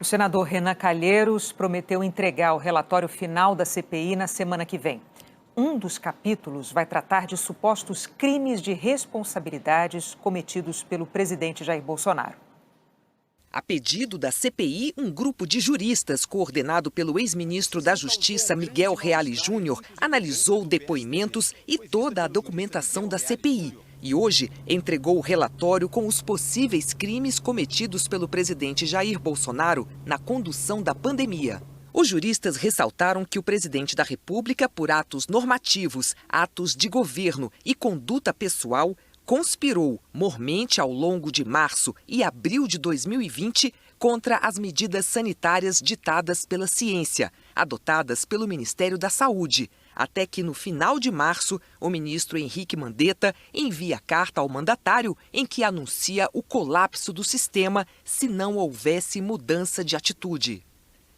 O senador Renan Calheiros prometeu entregar o relatório final da CPI na semana que vem. Um dos capítulos vai tratar de supostos crimes de responsabilidades cometidos pelo presidente Jair Bolsonaro. A pedido da CPI, um grupo de juristas, coordenado pelo ex-ministro da Justiça, Miguel Reale Júnior, analisou depoimentos e toda a documentação da CPI. E hoje entregou o relatório com os possíveis crimes cometidos pelo presidente Jair Bolsonaro na condução da pandemia. Os juristas ressaltaram que o presidente da República, por atos normativos, atos de governo e conduta pessoal, conspirou mormente ao longo de março e abril de 2020 contra as medidas sanitárias ditadas pela ciência, adotadas pelo Ministério da Saúde, até que no final de março o ministro Henrique Mandetta envia carta ao mandatário em que anuncia o colapso do sistema se não houvesse mudança de atitude.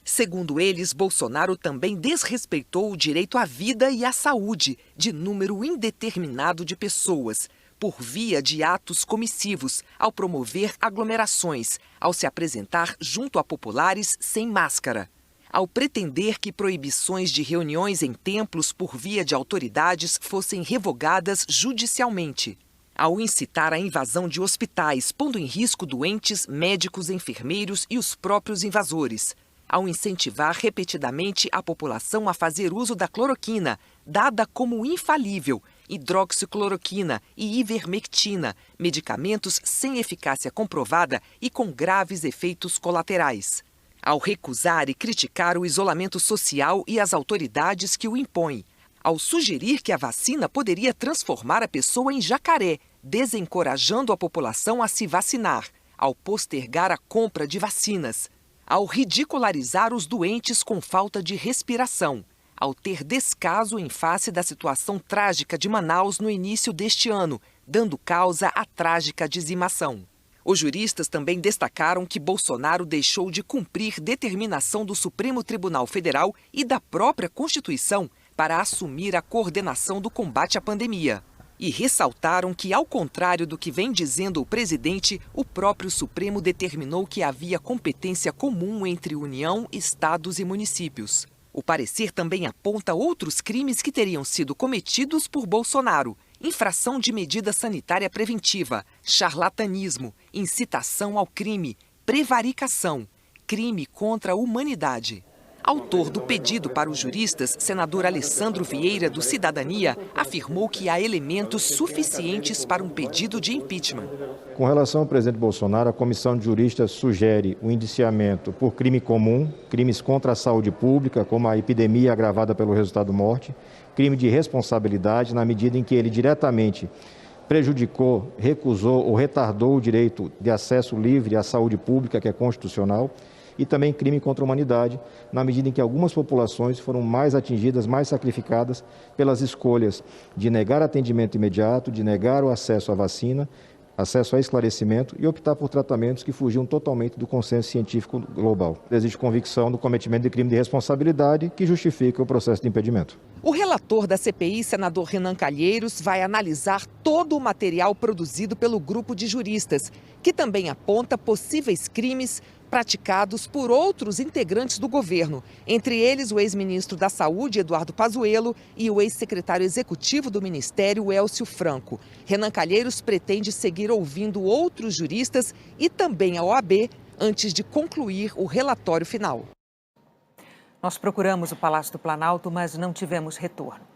Segundo eles, Bolsonaro também desrespeitou o direito à vida e à saúde de número indeterminado de pessoas, por via de atos comissivos, ao promover aglomerações, ao se apresentar junto a populares sem máscara, ao pretender que proibições de reuniões em templos por via de autoridades fossem revogadas judicialmente, ao incitar a invasão de hospitais, pondo em risco doentes, médicos, enfermeiros e os próprios invasores, ao incentivar repetidamente a população a fazer uso da cloroquina, dada como infalível, hidroxicloroquina e ivermectina, medicamentos sem eficácia comprovada e com graves efeitos colaterais. Ao recusar e criticar o isolamento social e as autoridades que o impõem. Ao sugerir que a vacina poderia transformar a pessoa em jacaré, desencorajando a população a se vacinar. Ao postergar a compra de vacinas. Ao ridicularizar os doentes com falta de respiração, ao ter descaso em face da situação trágica de Manaus no início deste ano, dando causa à trágica dizimação. Os juristas também destacaram que Bolsonaro deixou de cumprir determinação do Supremo Tribunal Federal e da própria Constituição para assumir a coordenação do combate à pandemia. E ressaltaram que, ao contrário do que vem dizendo o presidente, o próprio Supremo determinou que havia competência comum entre União, estados e municípios. O parecer também aponta outros crimes que teriam sido cometidos por Bolsonaro: infração de medida sanitária preventiva, charlatanismo, incitação ao crime, prevaricação, crime contra a humanidade. Autor do pedido para os juristas, senador Alessandro Vieira, do Cidadania, afirmou que há elementos suficientes para um pedido de impeachment. Com relação ao presidente Bolsonaro, a comissão de juristas sugere o indiciamento por crime comum, crimes contra a saúde pública, como a epidemia agravada pelo resultado morte, crime de responsabilidade, na medida em que ele diretamente prejudicou, recusou ou retardou o direito de acesso livre à saúde pública, que é constitucional, e também crime contra a humanidade, na medida em que algumas populações foram mais atingidas, mais sacrificadas pelas escolhas de negar atendimento imediato, de negar o acesso à vacina, acesso a esclarecimento e optar por tratamentos que fugiam totalmente do consenso científico global. Existe convicção do cometimento de crime de responsabilidade que justifica o processo de impedimento. O relator da CPI, senador Renan Calheiros, vai analisar todo o material produzido pelo grupo de juristas, que também aponta possíveis crimes praticados por outros integrantes do governo, entre eles o ex-ministro da Saúde, Eduardo Pazuello, e o ex-secretário executivo do Ministério, Élcio Franco. Renan Calheiros pretende seguir ouvindo outros juristas e também a OAB antes de concluir o relatório final. Nós procuramos o Palácio do Planalto, mas não tivemos retorno.